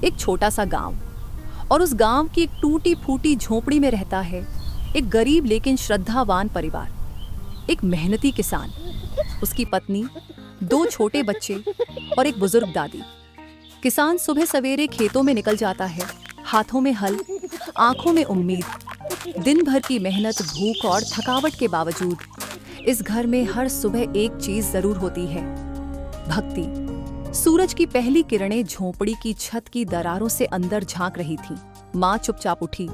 एक छोटा सा गांव, और उस गांव की एक टूटी फूटी झोपड़ी में रहता है एक गरीब लेकिन श्रद्धावान परिवार। एक मेहनती किसान, उसकी पत्नी, 2 छोटे बच्चे और एक बुजुर्ग दादी। किसान सुबह सवेरे खेतों में निकल जाता है, हाथों में हल, आंखों में उम्मीद। दिन भर की मेहनत, भूख और थकावट के बावजूद इस घर में हर सुबह एक चीज जरूर होती है, भक्ति। सूरज की पहली किरणें झोपड़ी की छत की दरारों से अंदर झांक रही थीं। माँ चुपचाप उठी।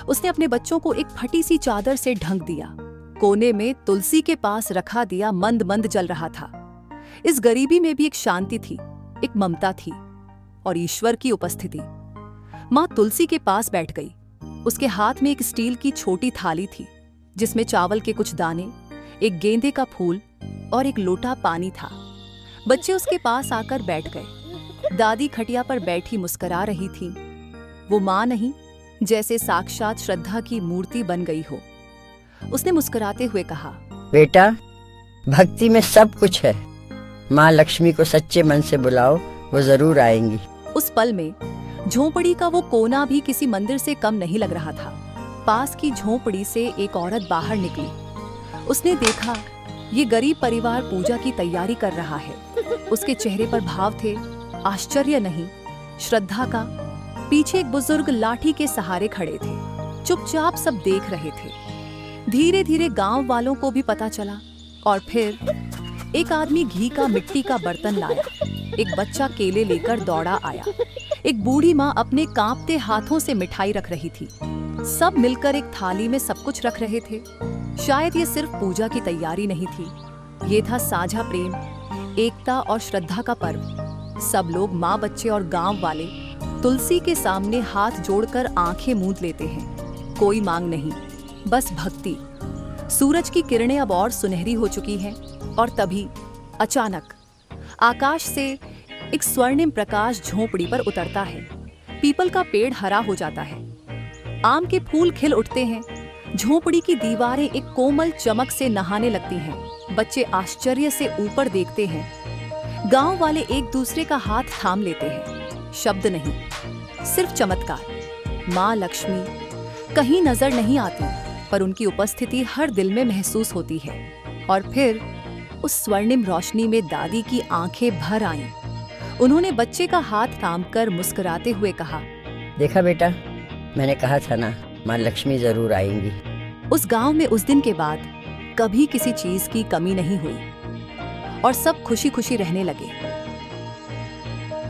उसने अपने बच्चों को एक फटी सी चादर से ढक दिया। कोने में तुलसी के पास रखा दिया मंद मंद जल रहा था। इस गरीबी में भी एक शांति थी, एक ममता थी और ईश्वर की उपस्थिति। माँ तुलसी के पास बैठ गई। उसके हाथ में एक स्टील की छोटी थाली थी जिसमें चावल के कुछ दाने, एक गेंदे का फूल और एक लोटा पानी था। बच्चे उसके पास आकर बैठ गए। दादी खटिया पर बैठी मुस्कुरा रही थी। वो माँ नहीं, जैसे साक्षात श्रद्धा की मूर्ति बन गई हो। उसने मुस्कुराते हुए कहा, बेटा, भक्ति में सब कुछ है। माँ लक्ष्मी को सच्चे मन से बुलाओ, वो जरूर आएंगी। उस पल में झोंपड़ी का वो कोना भी किसी मंदिर से कम नहीं लग रहा था। पास की झोंपड़ी से एक औरत बाहर निकली। उसने देखा, ये गरीब परिवार पूजा की तैयारी कर रहा है। उसके चेहरे पर भाव थे, आश्चर्य नहीं, श्रद्धा का। पीछे एक बुजुर्ग लाठी के सहारे खड़े थे। चुपचाप सब देख रहे थे। धीरे धीरे गांव वालों को भी पता चला और फिर एक आदमी घी का मिट्टी का बर्तन लाया। एक बच्चा केले लेकर दौड़ा आया। एक बूढ़ी माँ अपने कांपते हाथों से मिठाई रख रही थी। सब मिलकर एक थाली में सब कुछ रख रहे थे। शायद ये सिर्फ पूजा की तैयारी नहीं थी, ये था साझा प्रेम, एकता और श्रद्धा का पर्व। सब लोग, माँ, बच्चे और गांव वाले, तुलसी के सामने हाथ जोड़कर आंखें मूंद लेते हैं। कोई मांग नहीं, बस भक्ति। सूरज की किरणें अब और सुनहरी हो चुकी हैं और तभी अचानक आकाश से एक स्वर्णिम प्रकाश झोंपड़ी पर उतरता है। पीपल का पेड़ हरा हो जाता है, आम के फूल खिल उठते हैं। झोंपड़ी की दीवारें एक कोमल चमक से नहाने लगती हैं। बच्चे आश्चर्य से ऊपर देखते हैं। गांव वाले एक दूसरे का हाथ थाम लेते हैं। शब्द नहीं, सिर्फ चमत्कार। माँ लक्ष्मी कहीं नजर नहीं आती, पर उनकी उपस्थिति हर दिल में महसूस होती है। और फिर उस स्वर्णिम रोशनी में दादी की आंखें भर आईं। उन्होंने बच्चे का हाथ थामकर मुस्कुराते हुए कहा, देखा बेटा, मैंने कहा था ना, माँ लक्ष्मी जरूर आएंगी। उस गांव में उस दिन के बाद कभी किसी चीज की कमी नहीं हुई और सब खुशी खुशी रहने लगे।